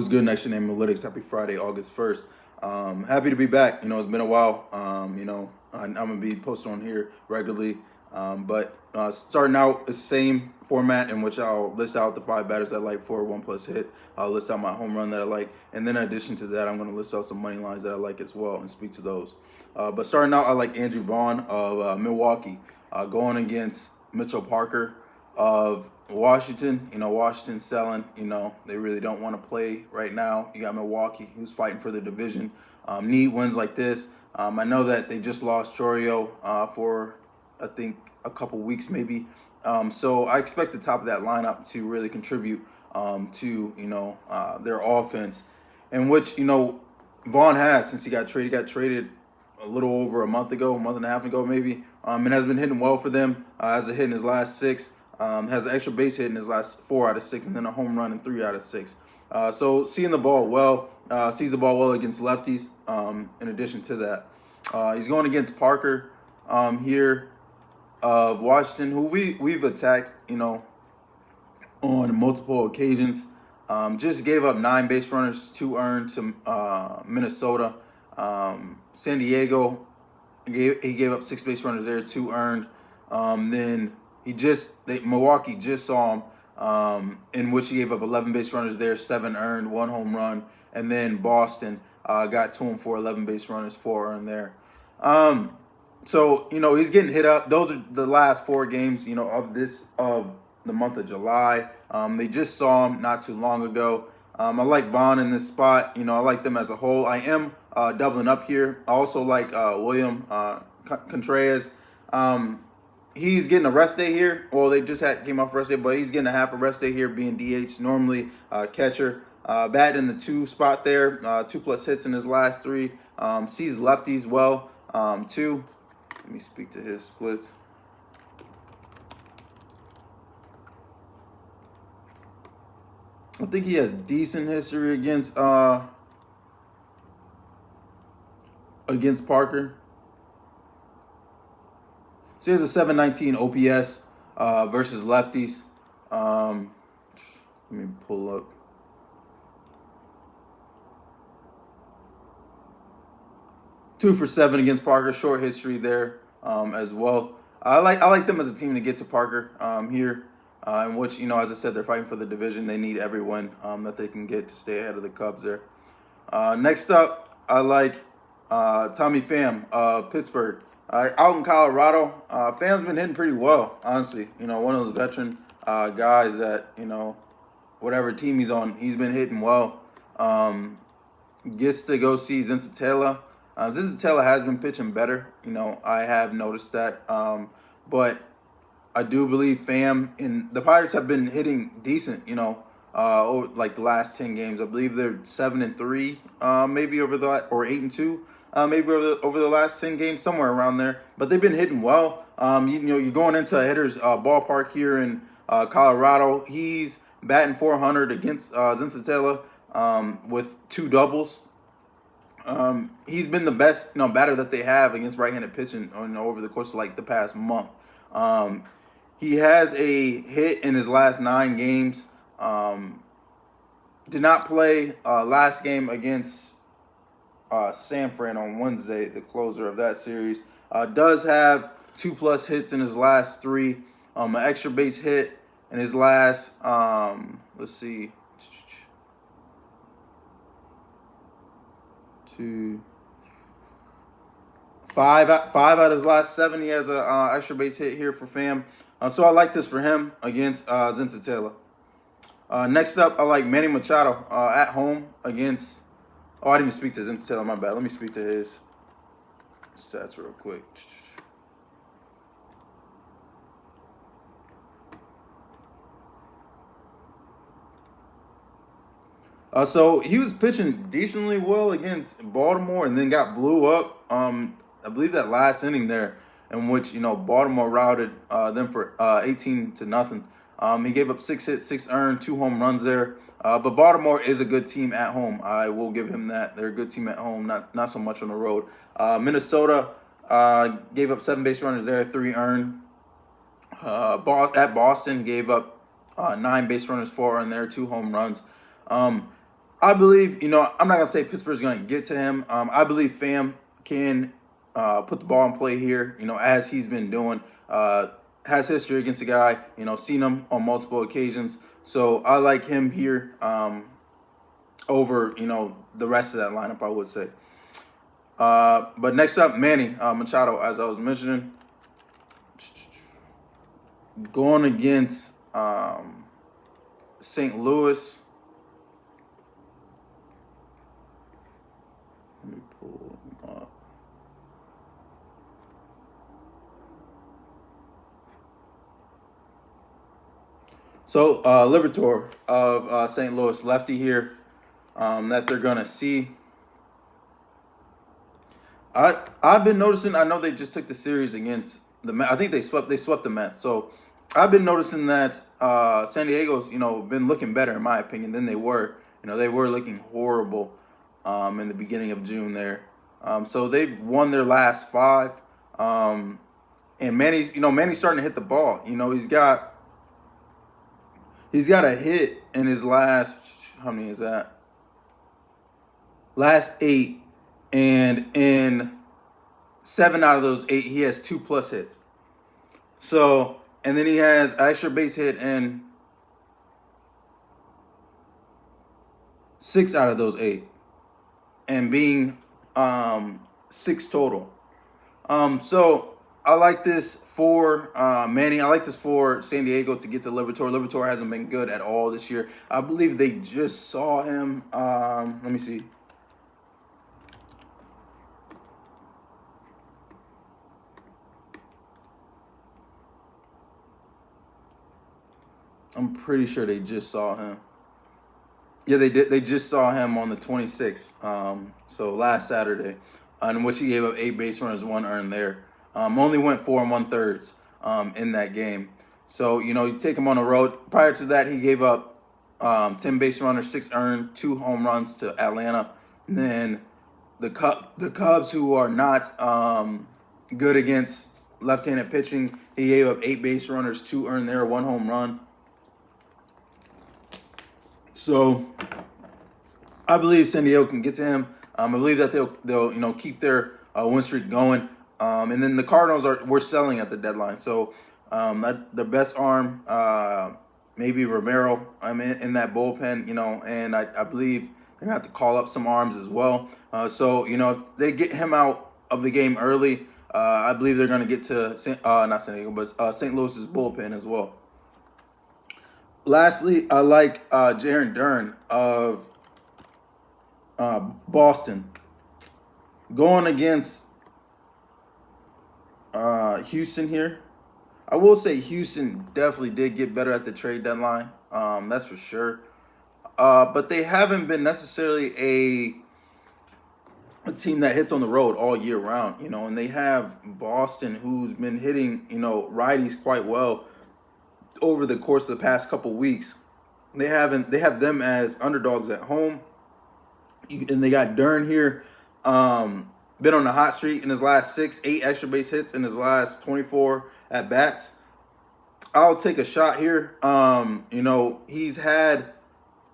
What's good, Next Gen Amolytics? Happy Friday, August 1st. Happy to be back. It's been a while. I'm going to be posting on here regularly. But starting out, it's the same format in which I'll list out the 5 batters I like for a 1+ hit. I'll list out my home run that I like. And then in addition to that, I'm going to list out some money lines that I like as well and speak to those. But starting out, I like Andrew Vaughn of Milwaukee going against Mitchell Parker of Washington. Washington's selling. They really don't want to play right now. You got Milwaukee, who's fighting for the division. Need wins like this. I know that they just lost Chorio for, I think, a couple weeks maybe. So I expect the top of that lineup to really contribute to their offense, in which Vaughn has since he got traded. He got traded a little over a month and a half ago maybe, and has been hitting well for them. Has a hit in his last 6. Has an extra base hit in his last 4 out of 6, and then a home run in 3 out of 6. So seeing the ball well, sees the ball well against lefties. In addition to that, he's going against Parker here of Washington, who we've attacked, on multiple occasions. Just gave up 9 base runners, 2 earned to Minnesota. San Diego, he gave up 6 base runners there, 2 earned. Then Milwaukee just saw him, in which he gave up 11 base runners there, 7 earned, 1 home run. And then Boston got to him for 11 base runners, 4 earned there. So he's getting hit up. Those are the last 4 games, of the month of July. They just saw him not too long ago. I like Vaughn in this spot. I like them as a whole. I am doubling up here. I also like William Contreras. He's getting a rest day here. Well, they just came off rest day, but he's getting a half a rest day here, being DH, normally catcher. Batting in the 2 spot there, 2+ hits in his last 3. Sees lefties well, too. Let me speak to his splits. I think he has decent history against Parker. So he has a 719 OPS versus lefties. Let me pull up. Two for 7 against Parker. Short history there as well. I like them as a team to get to Parker here, in which as I said, they're fighting for the division. They need every win that they can get to stay ahead of the Cubs there. Next up, I like Tommy Pham of Pittsburgh. Out in Colorado, Pham's been hitting pretty well, honestly. One of those veteran guys that whatever team he's on, he's been hitting well. Gets to go see Zensatella. Zensatella has been pitching better. I have noticed that. But I do believe Pham and the Pirates have been hitting decent, over like the last 10 games. I believe they're 7-3, maybe over the, or 8-2, maybe over the last 10 games, somewhere around there. But they've been hitting well. You're going into a hitter's ballpark here in Colorado. He's batting .400 against Zensatella with 2 doubles. He's been the best, batter that they have against right-handed pitching over the course of like the past month. He has a hit in his last 9 games. Did not play last game against San Fran on Wednesday, the closer of that series. Does have 2+ hits in his last 3. An extra base hit in his last, let's see, 5 out of his last 7. He has a extra base hit here for Pham. So I like this for him against Zensatella. Next up, I like Manny Machado at home against. Oh, I didn't even speak to Zensatella. My bad. Let me speak to his stats real quick. So he was pitching decently well against Baltimore, and then got blew up. I believe that last inning there, in which Baltimore routed them for 18-0. He gave up 6 hits, 6 earned, 2 home runs there. But Baltimore is a good team at home. I will give him that. They're a good team at home, not so much on the road. Minnesota gave up 7 base runners there, 3 earned. At Boston, gave up 9 base runners, 4 earned there, 2 home runs. I believe, I'm not gonna say Pittsburgh's gonna get to him. I believe Pham can put the ball in play here. As he's been doing. Has history against the guy. Seen him on multiple occasions. So I like him here over the rest of that lineup. I would say. But next up, Manny Machado, as I was mentioning, going against St. Louis. Let me pull him up. So, Libertor of St. Louis, lefty here, that they're gonna see. I've been noticing. I know they just took the series against the Mets. I think they swept the Mets. So I've been noticing that San Diego's been looking better in my opinion than they were. They were looking horrible in the beginning of June there. So they've won their last five. And Manny's starting to hit the ball. He's got a hit in his last, how many is that? Last eight, and in 7 out of those 8, he has 2+ hits. So, and then he has extra base hit in 6 out of those 8, and being 6 total. So I like this for Manny. I like this for San Diego to get to Libertor. Libertor hasn't been good at all this year. I believe they just saw him. Let me see. I'm pretty sure they just saw him. Yeah, they did. They just saw him on the 26th. So last Saturday, in which he gave up 8 base runners, 1 earned there. Only went 4 1/3 in that game. So you take him on the road. Prior to that, he gave up 10 base runners, 6 earned, 2 home runs to Atlanta. And then the Cubs, who are not good against left-handed pitching, he gave up 8 base runners, 2 earned there, 1 home run. So I believe San Diego can get to him. I believe that they'll keep their win streak going. And then the Cardinals were selling at the deadline. So the best arm, maybe Romero. I'm in that bullpen, and I believe they're gonna have to call up some arms as well. So if they get him out of the game early, I believe they're gonna get to not San Diego, but St. Louis's bullpen as well. Lastly, I like Jarren Duran of Boston going against Houston here. I will say Houston definitely did get better at the trade deadline. That's for sure. But they haven't been necessarily a team that hits on the road all year round, and they have Boston, who's been hitting, righties quite well over the course of the past couple weeks. They have them as underdogs at home, and they got Dern here. Been on the hot streak in his last 8 extra base hits in his last 24 at bats. I'll take a shot here. He's had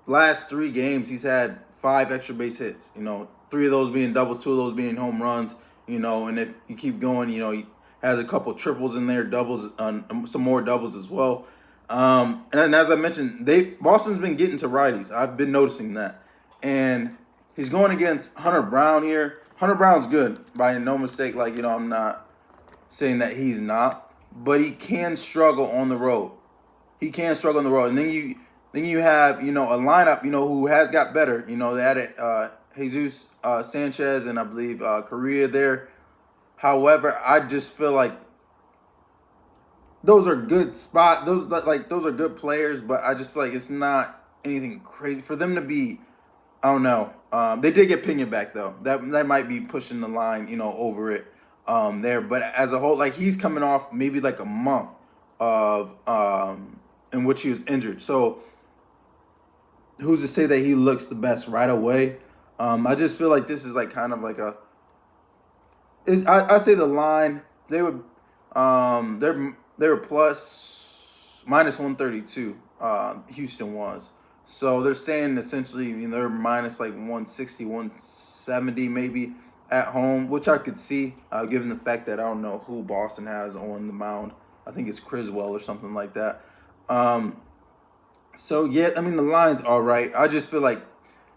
last 3 games. He's had 5 extra base hits. 3 of those being doubles, 2 of those being home runs. And if you keep going, he has a couple triples in there, doubles, some more doubles as well. And as I mentioned, Boston's been getting to righties. I've been noticing that, and he's going against Hunter Brown here. Hunter Brown's good by no mistake. I'm not saying that he's not, but he can struggle on the road. And then you have a lineup who has got better. They added Jesus Sanchez and I believe Correa there. However, I just feel like those are good those are good players, but I just feel like it's not anything crazy for them to be. I don't know. They did get Pena back though. That might be pushing the line, over it there. But as a whole, he's coming off maybe a month of in which he was injured. So who's to say that he looks the best right away? I just feel like this is kind of like a. I say the line they would they were minus 132. Houston was. So they're saying essentially, they're minus like 160, 170 maybe at home, which I could see, given the fact that I don't know who Boston has on the mound. I think it's Criswell or something like that. Um, so yeah, I mean the line's all right. I just feel like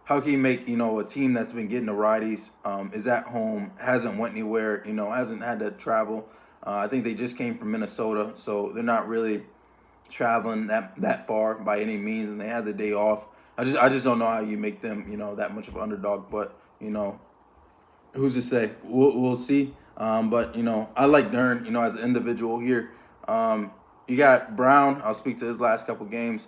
how can you make a team that's been getting the righties, is at home, hasn't went anywhere, hasn't had to travel. I think they just came from Minnesota, so they're not really traveling that far by any means, and they had the day off. I just don't know how you make them that much of an underdog, but who's to say? We'll see. But I like Dern. As an individual here. You got Brown. I'll speak to his last couple games.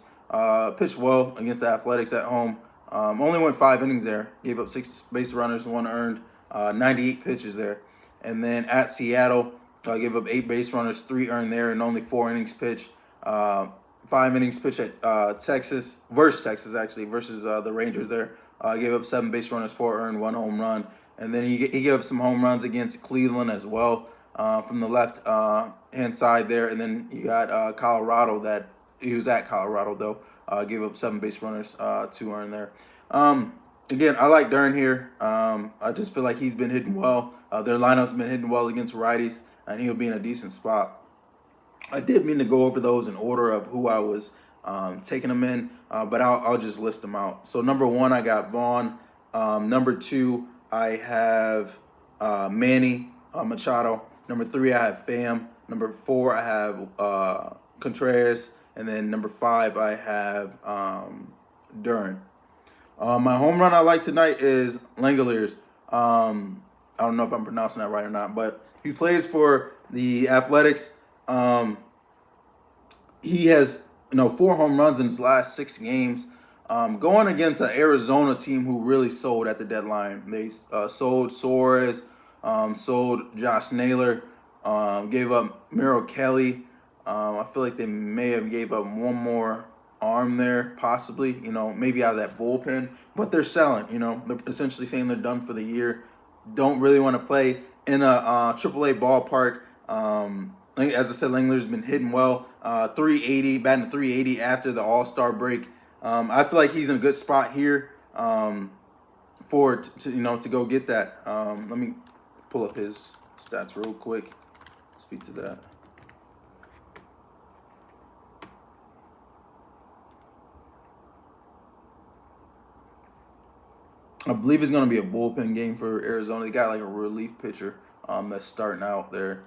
Pitched well against the Athletics at home. Only went 5 innings there. Gave up 6 base runners, 1 earned. 98 pitches there, and then at Seattle, gave up 8 base runners, 3 earned there, and only 4 innings pitched. 5 innings pitched at Texas actually versus the Rangers there. Gave up 7 base runners, 4 earned, 1 home run, and then he gave up some home runs against Cleveland as well, from the left hand side there, and then you got Colorado that he was at Colorado though. Gave up 7 base runners, 2 earned there. Again, I like Dern here. I just feel like he's been hitting well. Their lineup's been hitting well against righties, and he'll be in a decent spot. I did mean to go over those in order of who I was taking them in, but I'll just list them out. So number one, I got Vaughn. Number two, I have Manny Machado. Number three, I have Pham. Number four, I have Contreras. And then number five, I have Duran. My home run I like tonight is Langeliers. I don't know if I'm pronouncing that right or not, but he plays for the Athletics. He has 4 home runs in his last 6 games. Going against an Arizona team who really sold at the deadline. They sold Suarez, sold Josh Naylor, gave up Merrill Kelly. I feel like they may have gave up one more arm there, possibly, maybe out of that bullpen. But they're selling, they're essentially saying they're done for the year. Don't really want to play in a AAA ballpark. As I said, Langler's been hitting well. 380, batting 380 after the All-Star break. I feel like he's in a good spot here to go get that. Let me pull up his stats real quick. Speak to that. I believe it's going to be a bullpen game for Arizona. They got like a relief pitcher that's starting out there.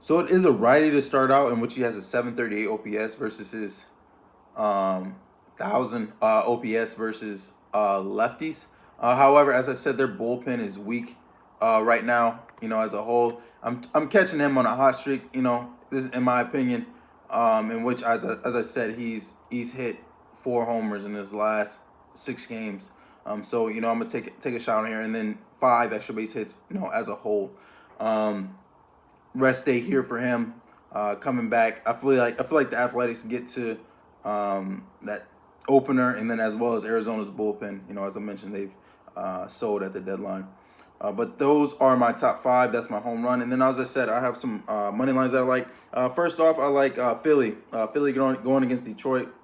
So it is a righty to start out, in which he has a 738 OPS versus his 1,000 OPS versus lefties. However, as I said, their bullpen is weak right now. As a whole, I'm catching him on a hot streak. This in my opinion, in which as I said, he's hit 4 homers in his last 6 games. So I'm gonna take a shot on here, and then 5 extra base hits. As a whole. Rest day here for him. Coming back, I feel like the Athletics get to that opener, and then as well as Arizona's bullpen. As I mentioned, they've sold at the deadline. But those are my top 5. That's my home run. And then, as I said, I have some money lines that I like. First off, I like Philly. Philly going against Detroit.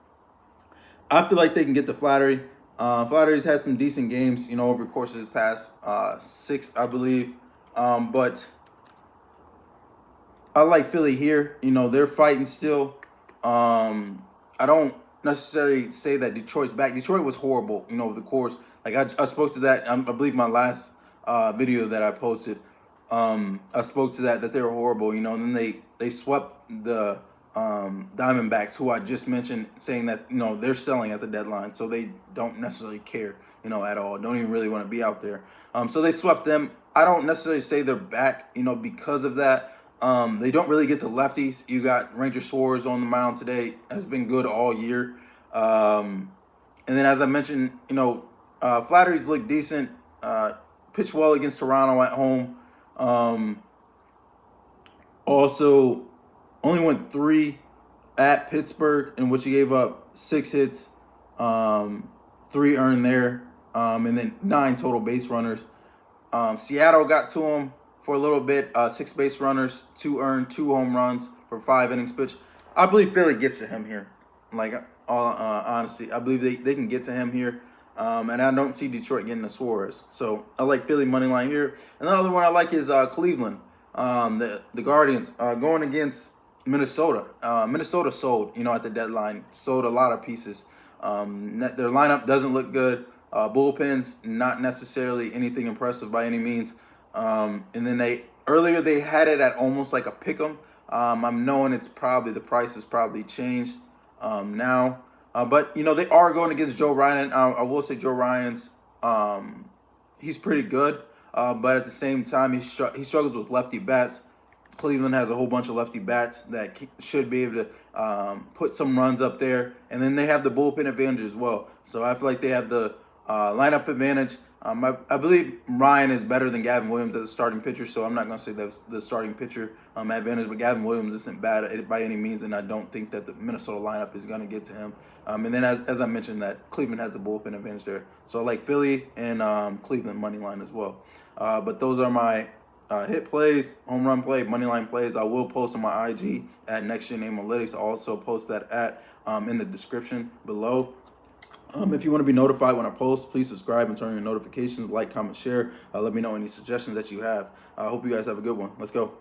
I feel like they can get the Flattery. Flattery's had some decent games, over the course of his past 6, I believe. But I like Philly here. They're fighting still. I don't necessarily say that Detroit's back. Detroit was horrible, over the course. Like I spoke to that. I believe my last video that I posted. I spoke to that they were horrible, and then they swept the Diamondbacks, who I just mentioned, saying that they're selling at the deadline, so they don't necessarily care, at all. Don't even really want to be out there. So they swept them. I don't necessarily say they're back, because of that. They don't really get to lefties. You got Ranger Suarez on the mound today. Has been good all year. And then, as I mentioned, Flattery's look decent. Pitched well against Toronto at home. Also, only went 3 at Pittsburgh, in which he gave up 6 hits, 3 earned there, and then 9 total base runners. Seattle got to him for a little bit. 6 base runners, 2 earned, 2 home runs for 5 innings pitched. I believe Philly gets to him here. Like all honesty, I believe they can get to him here. And I don't see Detroit getting the Suarez. So I like Philly money line here. And the other one I like is Cleveland. The Guardians going against Minnesota. Minnesota sold, at the deadline. Sold a lot of pieces. Their lineup doesn't look good. Bullpen's not necessarily anything impressive by any means. And then earlier they had it at almost like a pick 'em. I'm knowing the price has probably changed now. But they are going against Joe Ryan. I will say Joe Ryan's he's pretty good, but at the same time he struggles with lefty bats. Cleveland has a whole bunch of lefty bats that should be able to put some runs up there, and then they have the bullpen advantage as well. So I feel like they have the lineup advantage. I believe Ryan is better than Gavin Williams as a starting pitcher, so I'm not going to say that's the starting pitcher advantage, but Gavin Williams isn't bad by any means, and I don't think that the Minnesota lineup is going to get to him. And then, as I mentioned, that Cleveland has the bullpen advantage there. So I like Philly and Cleveland money line as well. But those are my hit plays, home run play, money line plays. I will post on my IG at Next Gen Amolytics. I'll also post that in the description below. If you want to be notified when I post, please subscribe and turn on your notifications, like, comment, share. Let me know any suggestions that you have. I hope you guys have a good one. Let's go.